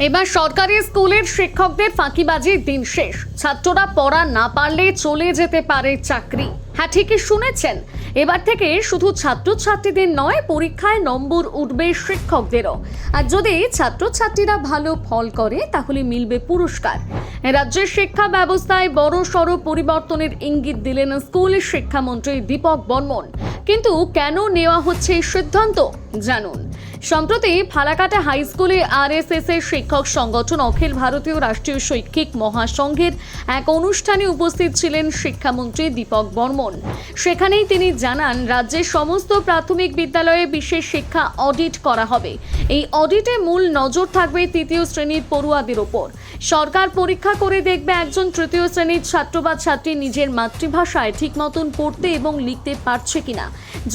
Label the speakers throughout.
Speaker 1: এবার সরকারি স্কুলের শিক্ষকদের ফাঁকিবাজির দিন শেষ। ছাত্ররা পড়া না পারলে চলে যেতে পারে চাকরি। হ্যাঁ, ঠিকই শুনেছেন। এবার থেকে শুধু ছাত্রছাত্রীদের নয়, পরীক্ষায় নম্বর উঠবে শিক্ষকদেরও। আর যদি ছাত্রছাত্রীরা ভালো ফল করে তাহলে মিলবে পুরস্কার। রাজ্যের শিক্ষা ব্যবস্থায় বড় সড় পরিবর্তনের ইঙ্গিত দিলেন স্কুল শিক্ষামন্ত্রী দীপক বর্মন। কিন্তু কেন নেওয়া হচ্ছে এই সিদ্ধান্ত জানুন। সম্প্রতি ফালাকাটা হাই স্কুলে আরএসএস এর শিক্ষক সংগঠন অখিল ভারতীয় রাষ্ট্রীয় শৈক্ষিক মহাসংঘের এক অনুষ্ঠানে উপস্থিত ছিলেন শিক্ষামন্ত্রী দীপক বর্মন। সেখানেই তিনি জানান, রাজ্যের সমস্ত প্রাথমিক বিদ্যালয়ে বিশেষ শিক্ষা অডিট করা হবে। এই অডিটে মূল নজর থাকবে তৃতীয় শ্রেণীর পড়ুয়াদের ওপর। সরকার পরীক্ষা করে দেখবে একজন তৃতীয় শ্রেণীর ছাত্র বা ছাত্রী নিজের মাতৃভাষায় ঠিক মতন পড়তে এবং লিখতে পারছে কিনা।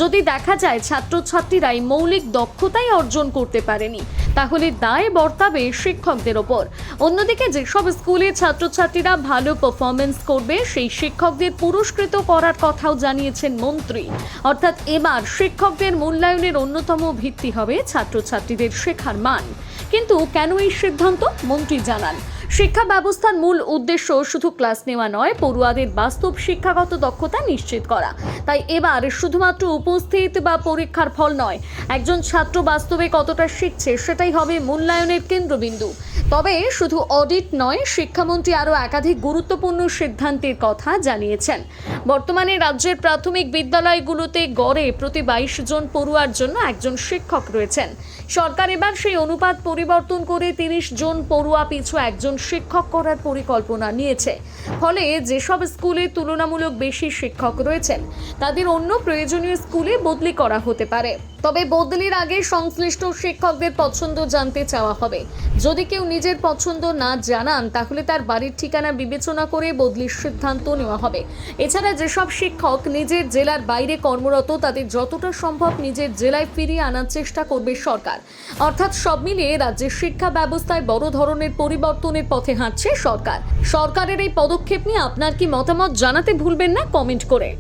Speaker 1: যদি দেখা যায় ছাত্রছাত্রীরাই মৌলিক দক্ষতাই অর্জন করতে পারেনি, তাহলে দায় বর্তাবে শিক্ষকদের ওপর। অন্যদিকে যেসব স্কুলে ছাত্রছাত্রীরা ভালো পারফরমেন্স করবে সেই শিক্ষকদের পুরস্কৃত করার কথাও জানিয়েছেন মন্ত্রী। অর্থাৎ এবার শিক্ষকদের মূল্যায়নের অন্যতম ভিত্তি হবে ছাত্রছাত্রীদের শেখার মান। কিন্তু কেন এই সিদ্ধান্ত? মন্ত্রী জানান, শিক্ষা ব্যবস্থার মূল উদ্দেশ্য শুধু ক্লাস নেওয়া নয়, পড়ুয়াদের বাস্তব শিক্ষাগত দক্ষতা নিশ্চিত করা। তাই এবার শুধুমাত্র উপস্থিত বা পরীক্ষার ফল নয়, একজন ছাত্র বাস্তবে কতটা শিখছে সেটাই হবে মূল্যায়নের কেন্দ্রবিন্দু। তবে শুধু অডিট নয়, শিক্ষামন্ত্রী আরও একাধিক গুরুত্বপূর্ণ সিদ্ধান্তের কথা জানিয়েছেন। বর্তমানে রাজ্যের প্রাথমিক বিদ্যালয়গুলোতে গড়ে প্রতি 22 জন পড়ুয়ার জন্য একজন শিক্ষক রয়েছেন। সরকার এবার সেই অনুপাত পরিবর্তন করে 30 জন পড়ুয়া পিছু একজন শিক্ষক করার পরিকল্পনা নিয়েছে। ফলে যেসব স্কুলে তুলনামূলক বেশি শিক্ষক রয়েছেন তাদের অন্য প্রয়োজনীয় স্কুলে বদলি করা হতে পারে। তবে বদলির আগে সংশ্লিষ্ট শিক্ষকদের পছন্দ জানতে চাওয়া হবে। যদি কেউ নিজের পছন্দ না জানান তাহলে তার বাড়ির ঠিকানা বিবেচনা করে বদলির সিদ্ধান্ত নেওয়া হবে। এছাড়া যেসব শিক্ষক নিজের জেলার বাইরে কর্মরত তাদের যতটা সম্ভব নিজের জেলায় ফিরিয়ে আনার চেষ্টা করবে সরকার। অর্থাৎ সব মিলিয়ে রাজ্যের শিক্ষা ব্যবস্থায় বড় ধরনের পরিবর্তনের পথে হাঁটছে সরকার। সরকারের এই পদক্ষেপ নিয়ে আপনার কি মতামত জানাতে ভুলবেন না কমেন্ট করে।